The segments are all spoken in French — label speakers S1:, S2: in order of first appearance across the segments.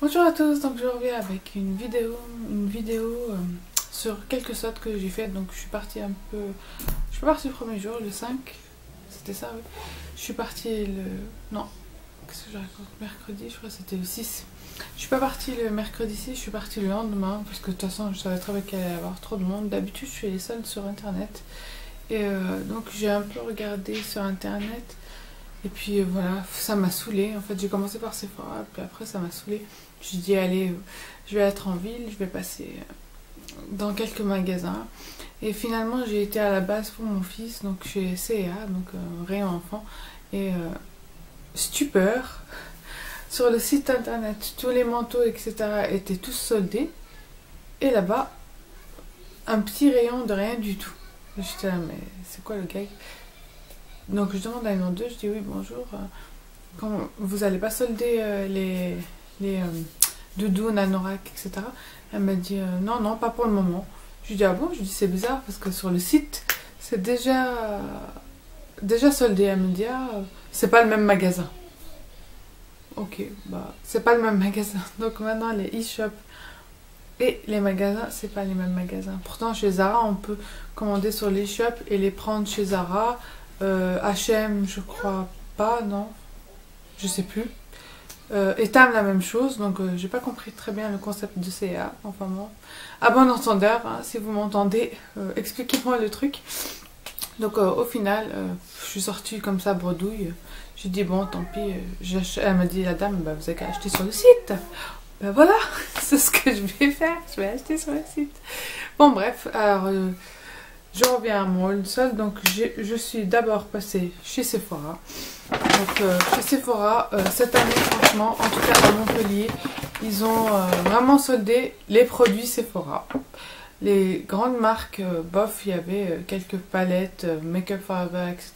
S1: Bonjour à tous, donc je reviens avec une vidéo sur quelques sauts que j'ai faites. Donc je suis partie je suis partie le premier jour, le 5, c'était ça, oui. Je suis partie non, qu'est-ce que je raconte, mercredi, je crois que c'était le 6. Je suis pas partie le mercredi 6, je suis partie le lendemain, parce que de toute façon je savais très bien qu'il allait y avoir trop de monde. D'habitude je fais les soldes sur internet, et donc j'ai un peu regardé sur internet. Et puis voilà, ça m'a saoulée. En fait, j'ai commencé par Sephora, puis après ça m'a saoulée. Je dit allez, je vais être en ville, je vais passer dans quelques magasins. Et finalement, j'ai été à la base pour mon fils, donc chez C&A, donc rayon enfant. Et stupeur, sur le site internet, tous les manteaux, etc. étaient tous soldés. Et là-bas, un petit rayon de rien du tout. J'étais là, mais c'est quoi le gag? Donc je demande à une autre, je dis oui bonjour, vous allez pas solder les doudounes, anoraks, etc. Elle m'a dit non, non, pas pour le moment. Je lui dis ah bon, je lui dis c'est bizarre parce que sur le site c'est déjà soldé. Elle me dit ah, c'est pas le même magasin. Ok, bah c'est pas le même magasin. Donc maintenant les e-shops et les magasins, c'est pas les mêmes magasins. Pourtant chez Zara on peut commander sur l'e-shop et les prendre chez Zara. H&M je crois pas, non, je sais plus. Etam la même chose, donc j'ai pas compris très bien le concept de C&A, enfin bon. À bon entendeur, hein, si vous m'entendez, expliquez-moi le truc. Donc au final, je suis sortie comme ça bredouille. J'ai dit bon tant pis, elle m'a dit la dame, bah, vous avez qu'à acheter sur le site. Ben voilà, c'est ce que je vais faire, je vais acheter sur le site. Bon bref, alors je reviens à mon haul solde. Donc je suis d'abord passée chez Sephora. Donc chez Sephora, cette année franchement, en tout cas à Montpellier, ils ont vraiment soldé les produits Sephora. Les grandes marques, bof, il y avait quelques palettes, Make-up Forever, etc.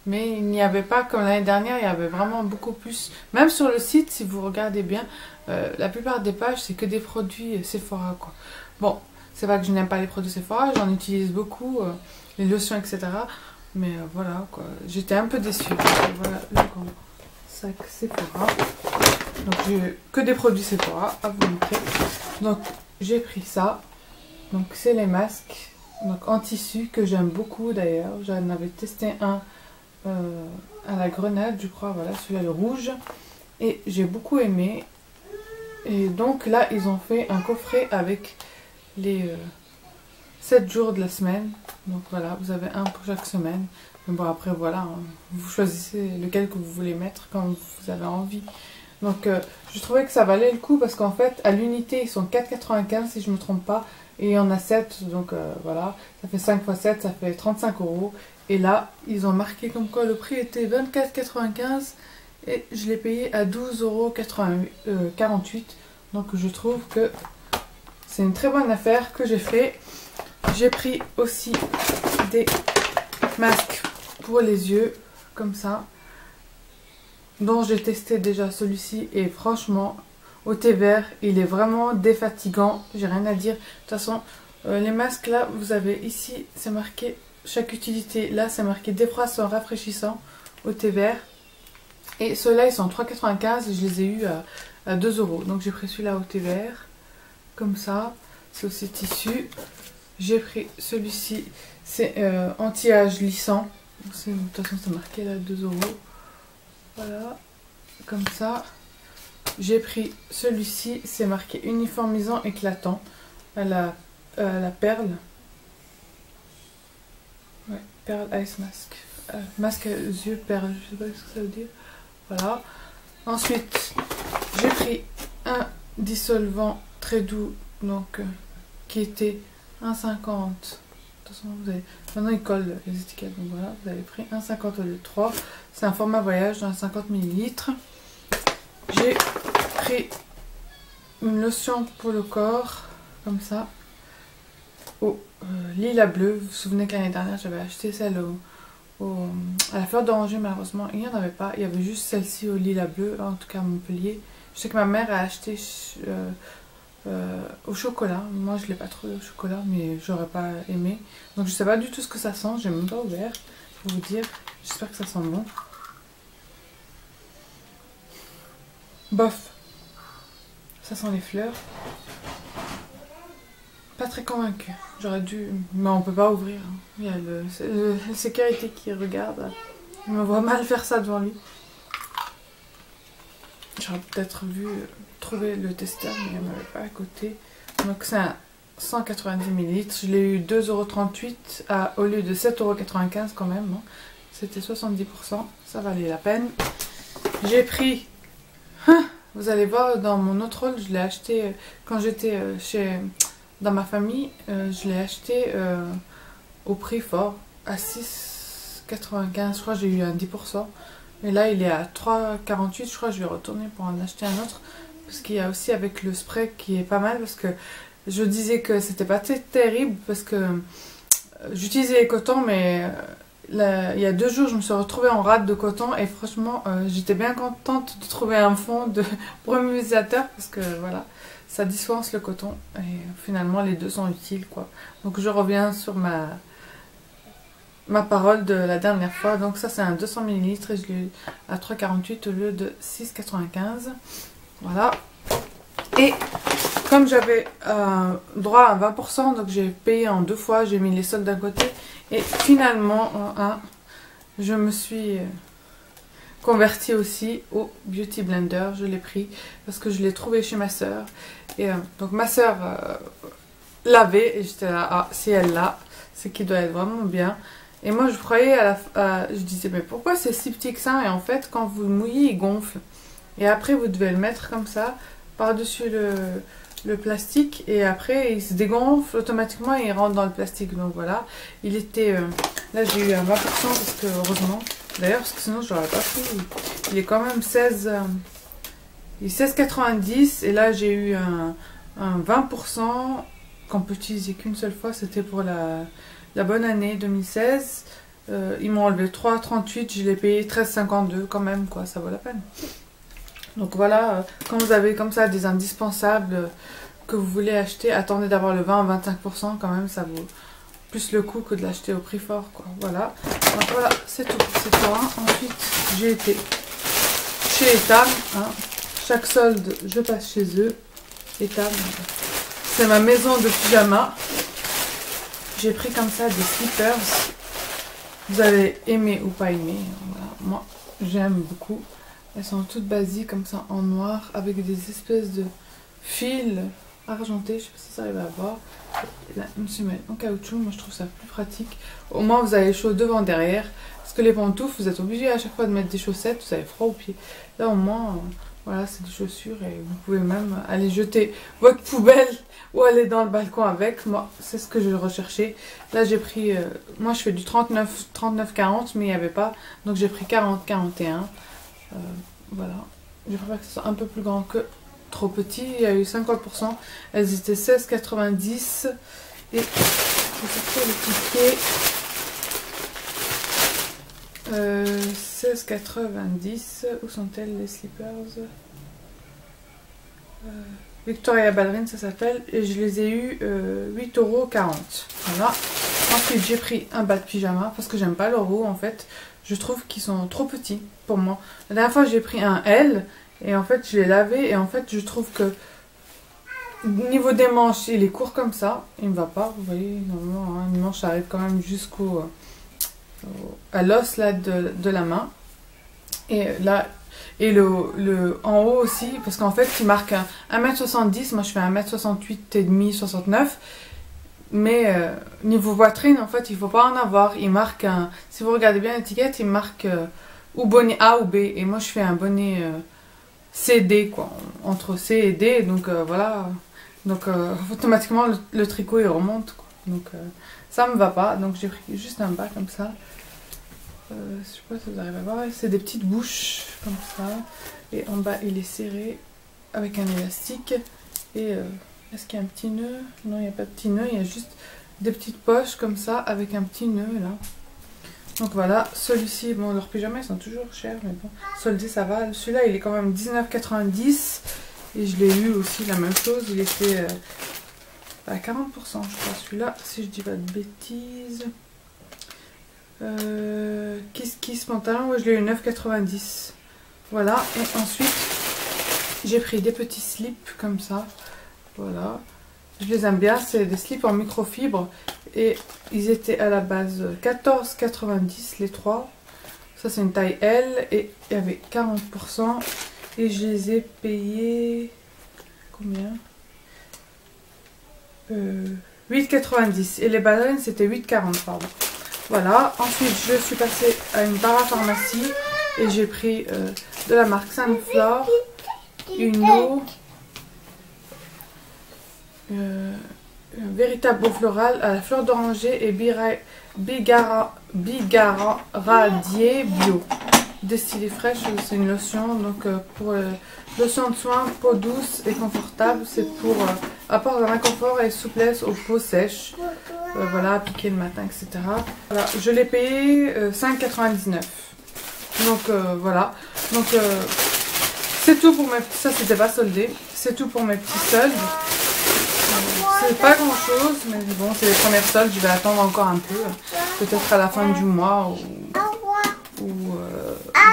S1: Mais il n'y avait pas, comme l'année dernière, il y avait vraiment beaucoup plus. Même sur le site, si vous regardez bien, la plupart des pages, c'est que des produits Sephora, quoi. Bon, c'est pas que je n'aime pas les produits Sephora, j'en utilise beaucoup, les lotions, etc. Mais voilà, quoi. J'étais un peu déçue. Voilà le grand sac Sephora. Donc j'ai que des produits Sephora à vous montrer. Donc j'ai pris ça. Donc c'est les masques, donc en tissu, que j'aime beaucoup d'ailleurs. J'en avais testé un à la grenade, je crois, voilà, celui-là le rouge. Et j'ai beaucoup aimé. Et donc là, ils ont fait un coffret avec les 7 jours de la semaine. Donc voilà, vous avez un pour chaque semaine. Mais bon, après voilà, hein, vous choisissez lequel que vous voulez mettre quand vous avez envie. Donc je trouvais que ça valait le coup parce qu'en fait, à l'unité, ils sont 4,95 si je ne me trompe pas. Et il y en a 7, donc voilà, ça fait 5 x 7, ça fait 35 €. Et là, ils ont marqué comme quoi le prix était 24,95 et je l'ai payé à 12,48 €. Donc je trouve que c'est une très bonne affaire que j'ai fait. J'ai pris aussi des masques pour les yeux, comme ça, dont j'ai testé déjà celui-ci et franchement, au thé vert, il est vraiment défatigant, j'ai rien à dire. De toute façon, les masques là, vous avez ici, c'est marqué chaque utilité. Là, c'est marqué défroissant, rafraîchissant au thé vert. Et ceux-là, ils sont 3,95 et je les ai eu à 2 €. Donc j'ai pris celui-là au thé vert, comme ça. C'est aussi tissu. J'ai pris celui-ci, c'est anti-âge lissant. De toute façon, c'est marqué là 2 €. Voilà, comme ça. J'ai pris celui-ci, c'est marqué uniformisant éclatant à la perle. Ouais, perle ice mask. Masque yeux perle, je sais pas ce que ça veut dire. Voilà. Ensuite, j'ai pris un dissolvant très doux, donc qui était 1,50. De toute façon, maintenant il colle les étiquettes, donc voilà, vous avez pris 1,50 au lieu de 3. C'est un format voyage dans 50 ml. J'ai pris une lotion pour le corps, comme ça, au lilas bleu. Vous vous souvenez que l'année dernière j'avais acheté celle à la fleur d'oranger, malheureusement il n'y en avait pas, il y avait juste celle-ci au lilas bleu, en tout cas à Montpellier. Je sais que ma mère a acheté au chocolat, moi je ne l'ai pas trouvé au chocolat, mais j'aurais pas aimé. Donc je sais pas du tout ce que ça sent, j'ai même pas ouvert pour vous dire, j'espère que ça sent bon. Bof, Ça sent les fleurs. Pas très convaincue. J'aurais dû... Mais on peut pas ouvrir. Hein. Il y a le sécurité qui regarde. Je me vois mal faire ça devant lui. J'aurais peut-être vu trouver le testeur, mais il n'y en avait pas à côté. Donc c'est un 190 ml. Je l'ai eu 2,38 € au lieu de 7,95 € quand même. Hein. C'était 70%. Ça valait la peine. J'ai pris... Vous allez voir, dans mon autre rôle, je l'ai acheté quand j'étais dans ma famille. Je l'ai acheté au prix fort, à 6,95 €. Je crois que j'ai eu un 10%. Et là, il est à 3,48 €. Je crois que je vais retourner pour en acheter un autre. Parce qu'il y a aussi avec le spray qui est pas mal. Parce que je disais que c'était pas terrible. Parce que j'utilisais les cotons, mais... Là, il y a 2 jours, je me suis retrouvée en rate de coton et franchement, j'étais bien contente de trouver un fond de brumisateur parce que voilà, ça dispense le coton et finalement les deux sont utiles quoi. Donc je reviens sur ma parole de la dernière fois. Donc ça c'est un 200 ml et je l'ai eu à 3,48 € au lieu de 6,95 €. Voilà. Et comme j'avais droit à 20%, donc j'ai payé en 2 fois, j'ai mis les soldes d'un côté. Et finalement, je me suis convertie aussi au Beauty Blender. Je l'ai pris parce que je l'ai trouvé chez ma soeur. Et donc ma soeur l'avait et j'étais là, ah si elle l'a, c'est qu'il doit être vraiment bien. Et moi je croyais je disais mais pourquoi c'est si petit que ça? Et en fait quand vous le mouillez il gonfle. Et après vous devez le mettre comme ça par-dessus le plastique et après il se dégonfle automatiquement et il rentre dans le plastique. Donc voilà, il était là j'ai eu un 20% parce que heureusement d'ailleurs parce que sinon je l'aurais pas pris. Il est quand même 16,90 et là j'ai eu un 20% qu'on peut utiliser qu'une seule fois. C'était pour la bonne année 2016. Ils m'ont enlevé 3,38, je l'ai payé 13,52 quand même quoi, ça vaut la peine. Donc voilà, quand vous avez comme ça des indispensables que vous voulez acheter, attendez d'avoir le 20 à 25% quand même, ça vaut plus le coup que de l'acheter au prix fort quoi. Voilà, donc voilà, c'est tout pour cette fois. Ensuite, j'ai été chez Etam, hein. Chaque solde, je passe chez eux. Etam, c'est ma maison de pyjama. J'ai pris comme ça des slippers. Vous allez aimer ou pas aimer, voilà. Moi j'aime beaucoup. Elles sont toutes basiques comme ça en noir avec des espèces de fils argentés. Je sais pas si ça arrive à voir. Là, je me suis mis en caoutchouc. Moi je trouve ça plus pratique. Au moins vous avez chaud devant derrière. Parce que les pantoufles, vous êtes obligé à chaque fois de mettre des chaussettes. Vous avez froid aux pieds. Là au moins, voilà, c'est des chaussures et vous pouvez même aller jeter votre poubelle ou aller dans le balcon avec. Moi c'est ce que je recherchais. Là j'ai pris, moi je fais du 39-40 mais il n'y avait pas. Donc j'ai pris 40-41. Voilà, je préfère que ce soit un peu plus grand que trop petit. Il y a eu 50%, elles étaient 16,90 et je vais sortir les tickets. 16,90. Où sont-elles les slippers? Victoria Ballerine ça s'appelle et je les ai eu 8,40 €. Voilà. Ensuite j'ai pris un bas de pyjama parce que j'aime pas leur haut en fait. Je trouve qu'ils sont trop petits pour moi. La dernière fois j'ai pris un L et en fait je l'ai lavé et en fait je trouve que niveau des manches il est court comme ça. Il me va pas, vous voyez, normalement hein, une manche arrive quand même jusqu'au à l'os là de la main. Et là, et le en haut aussi, parce qu'en fait il marque 1,70 m, moi je fais 1,68 m et demi, 69. Mais niveau poitrine, en fait, il ne faut pas en avoir. Il marque un... Si vous regardez bien l'étiquette, il marque ou bonnet A ou B. Et moi, je fais un bonnet CD, quoi. Entre C et D. Donc, voilà. Donc, automatiquement, le tricot, il remonte, quoi. Donc, ça me va pas. Donc, j'ai pris juste un bas comme ça. Je sais pas si vous arrivez à voir. C'est des petites bouches, comme ça. Et en bas, il est serré avec un élastique. Et... est-ce qu'il y a un petit nœud? Non, il n'y a pas de petit nœud, il y a juste des petites poches comme ça avec un petit nœud là. Donc voilà, celui-ci, bon, leurs pyjamas ils sont toujours chers, mais bon, soldé ça va. Celui-là il est quand même 19,90 et je l'ai eu aussi la même chose, il était à 40% je crois. Celui-là, si je dis pas de bêtises, Kiss Kiss pantalon, ouais, je l'ai eu 9,90. Voilà, et ensuite j'ai pris des petits slips comme ça. Voilà. Je les aime bien, c'est des slips en microfibre. Et ils étaient à la base 14,90 les trois. Ça c'est une taille L et il y avait 40%. Et je les ai payés... Combien 8,90. Et les ballerines c'était 8,40 pardon. Voilà. Ensuite je suis passée à une parapharmacie. Et j'ai pris de la marque Sunflore une eau. Un véritable eau florale à la fleur d'oranger et bigaradier bio. Destillée fraîche, c'est une lotion. Donc pour lotion de soin, peau douce et confortable. C'est pour apporter un inconfort et souplesse aux peaux sèches. Voilà, appliquer le matin, etc. Voilà, je l'ai payé 5,99. Donc voilà. Donc c'est tout pour mes petits. Ça c'était pas soldé. C'est tout pour mes petits soldes. C'est pas grand chose, mais bon, c'est les premières soldes. Je vais attendre encore un peu. Peut-être à la fin du mois où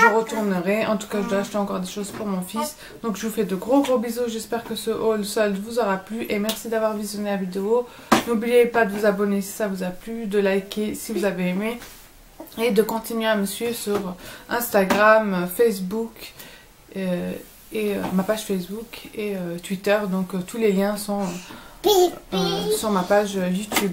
S1: je retournerai. En tout cas, je dois acheter encore des choses pour mon fils. Donc je vous fais de gros bisous. J'espère que ce haul solde vous aura plu. Et merci d'avoir visionné la vidéo. N'oubliez pas de vous abonner si ça vous a plu, de liker si vous avez aimé. Et de continuer à me suivre sur Instagram, Facebook et ma page Facebook et Twitter. Donc tous les liens sont sur ma page YouTube.